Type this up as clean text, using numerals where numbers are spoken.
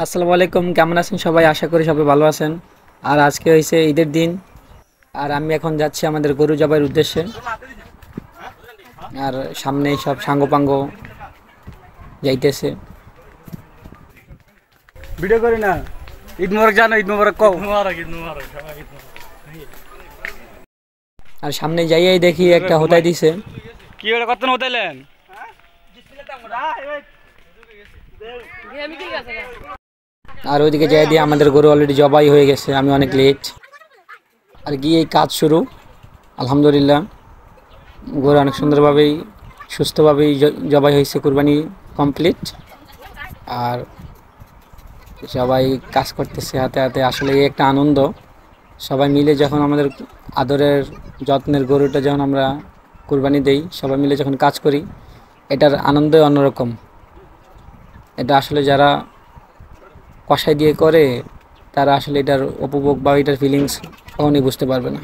আসসালামু আলাইকুম, কেমন আছেন সবাই? আশা করি সবাই ভালো আছেন। আর আজকে হয়েছে ঈদের দিন, আর আমি এখন যাচ্ছি আমাদের গরু জবাইয়ের উদ্দেশ্যে। আর সামনে সব সাঙ্গপাঙ্গ যাইতেছে। ভিডিও করি না। ঈদ মোবারক জানো, ঈদ মোবারক কও। আর সামনে যাইয়াই দেখি একটা হোতাই দিছে। কি হলো, কত হতাইলেন? আর ওইদিকে যাই দিয়ে আমাদের গরু অলরেডি জবাই হয়ে গেছে, আমি অনেক লেট। আর গিয়ে কাজ শুরু। আলহামদুলিল্লাহ, গরু অনেক সুন্দরভাবেই সুস্থভাবেই জবাই হয়েছে, কুরবানি কমপ্লিট। আর সবাই কাজ করতেছে হাতে হাতে, আসলে এই একটা আনন্দ। সবাই মিলে যখন আমাদের আদরের যত্নের গরুটা যখন আমরা কুরবানি দেই, সবাই মিলে যখন কাজ করি, এটার আনন্দই অন্যরকম। এটা আসলে যারা কষাই দিয়ে করে, তারা আসলে এটার উপভোগ বা এটার ফিলিংস কখনই বুঝতে পারবে না।